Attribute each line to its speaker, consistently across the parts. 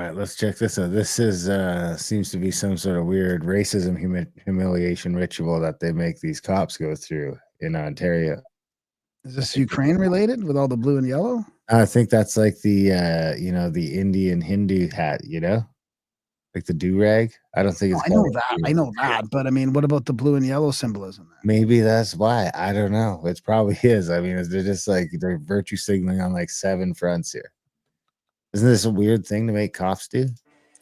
Speaker 1: right, let's check this out. This is seems to be some sort of weird racism humiliation ritual that they make these cops go through in Ontario.
Speaker 2: Is this Ukraine related with all the blue and yellow?
Speaker 1: I think that's like the the Indian Hindu hat, like the do-rag. I don't think it's
Speaker 2: I know
Speaker 1: called
Speaker 2: that. I
Speaker 1: Indian.
Speaker 2: know that. But I mean, what about the blue and yellow symbolism?
Speaker 1: Maybe that's why. I don't know. It probably is. I mean, they're just like they're virtue signaling on like 7 fronts here. Isn't this a weird thing to make cops do?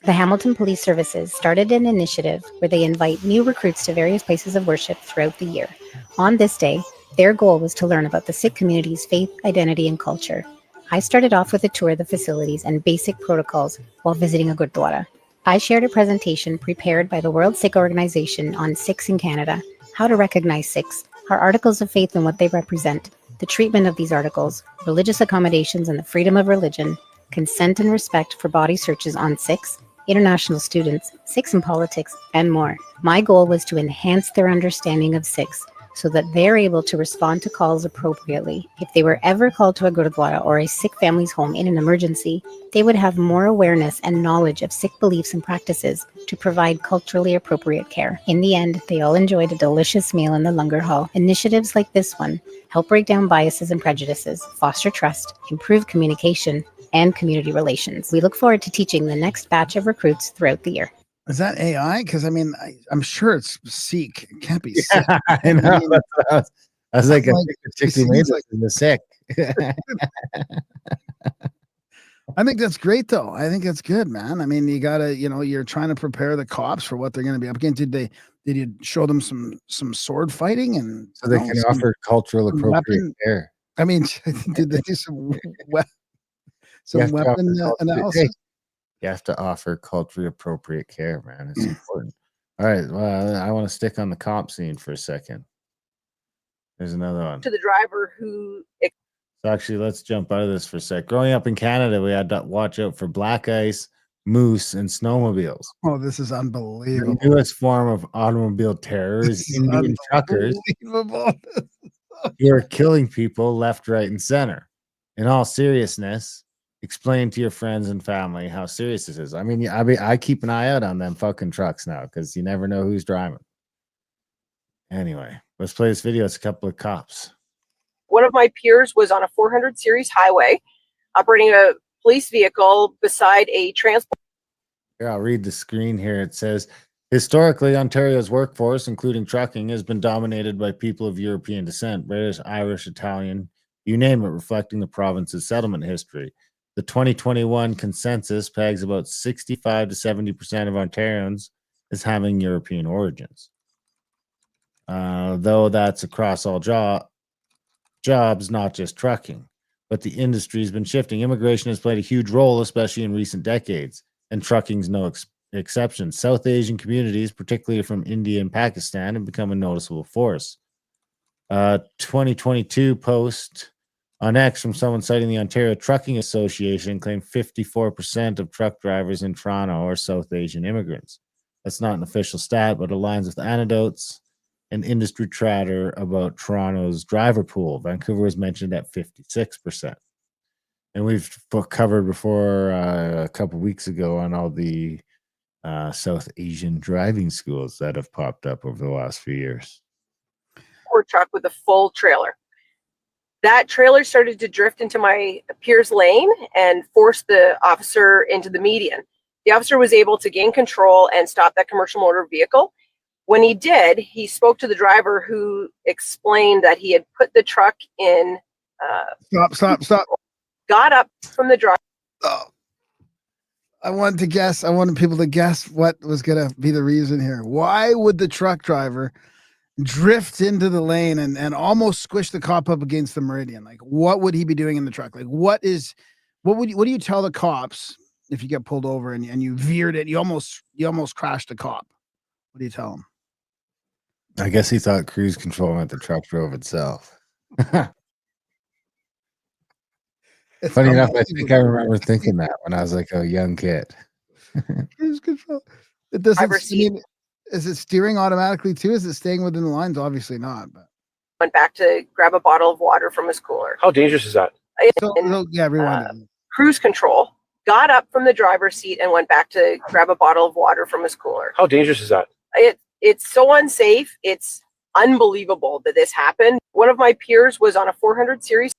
Speaker 3: The Hamilton Police Services started an initiative where they invite new recruits to various places of worship throughout the year. On this day, their goal was to learn about the Sikh community's faith, identity, and culture. I started off with a tour of the facilities and basic protocols while visiting a Gurdwara. I shared a presentation prepared by the World Sikh Organization on Sikhs in Canada, how to recognize Sikhs, our articles of faith and what they represent, the treatment of these articles, religious accommodations and the freedom of religion, consent and respect for body searches on Sikhs, international students, Sikhs in politics, and more. My goal was to enhance their understanding of Sikhs so that they're able to respond to calls appropriately. If they were ever called to a Gurdwara or a Sikh family's home in an emergency, they would have more awareness and knowledge of Sikh beliefs and practices to provide culturally appropriate care. In the end, they all enjoyed a delicious meal in the Langar Hall. Initiatives like this one help break down biases and prejudices, foster trust, improve communication, and community relations. We look forward to teaching the next batch of recruits throughout the year.
Speaker 2: Is that AI? Because I mean, I'm sure it's Sikh. It can't be Sikh.
Speaker 1: I know.
Speaker 2: I mean,
Speaker 1: I was like, I
Speaker 2: like,
Speaker 1: think the chick who made this is the Sick.
Speaker 2: I think that's great, though. I think that's good, man. I mean, you gotta, you're trying to prepare the cops for what they're going to be up against. Did you show them some sword fighting and
Speaker 1: So they can offer cultural appropriate care?
Speaker 2: I mean, did they do some weapon analysis?
Speaker 1: You have to offer culturally appropriate care, man. It's important. All right. Well, I want to stick on the cop scene for a second. There's another one.
Speaker 4: To the driver who.
Speaker 1: So actually, let's jump out of this for a sec. Growing up in Canada, we had to watch out for black ice, moose, and snowmobiles.
Speaker 2: Oh, this is unbelievable.
Speaker 1: The newest form of automobile terror is Indian truckers who are killing people left, right, and center. In all seriousness, explain to your friends and family how serious this is. I mean, I keep an eye out on them fucking trucks now because you never know who's driving. Anyway, let's play this video. It's a couple of cops.
Speaker 4: One of my peers was on a 400 series highway operating a police vehicle beside a transport.
Speaker 1: Here, I'll read the screen here. It says, historically, Ontario's workforce, including trucking, has been dominated by people of European descent, British, Irish, Italian, you name it, reflecting the province's settlement history. The 2021 census pegs about 65 to 70% of Ontarians as having European origins. Though that's across all jobs, not just trucking. But the industry has been shifting. Immigration has played a huge role, especially in recent decades, and trucking's no exception. South Asian communities, particularly from India and Pakistan, have become a noticeable force. 2022 post on X from someone citing the Ontario Trucking Association claimed 54% of truck drivers in Toronto are South Asian immigrants. That's not an official stat, but aligns with anecdotes and industry chatter about Toronto's driver pool. Vancouver was mentioned at 56%. And we've covered before a couple weeks ago on all the South Asian driving schools that have popped up over the last few years.
Speaker 4: Or truck with a full trailer. That trailer started to drift into my peer's lane and forced the officer into the median. The officer was able to gain control and stop that commercial motor vehicle. When he did, he spoke to the driver who explained that he had put the truck in.
Speaker 2: Stop.
Speaker 4: Got up from the driver.
Speaker 2: Oh. I wanted people to guess what was going to be the reason here. Why would the truck driver drift into the lane and almost squish the cop up against the meridian? Like, what would he be doing in the truck? Like, what do you tell the cops if you get pulled over and you veered it, you almost crashed a cop? What do you tell them?
Speaker 1: I guess he thought cruise control meant the truck drove itself. Funny enough, I think I remember thinking that when I was like a young kid.
Speaker 2: Cruise control. It doesn't. Is it steering automatically too? Is it staying within the lines? Obviously not. But
Speaker 4: went back to grab a bottle of water from his cooler.
Speaker 5: How dangerous is that?
Speaker 2: Yeah, rewind it.
Speaker 4: Cruise control. got up from the driver's seat and went back to grab a bottle of water from his cooler.
Speaker 5: How dangerous is that?
Speaker 4: It's so unsafe. It's unbelievable that this happened. One of my peers was on a 400 series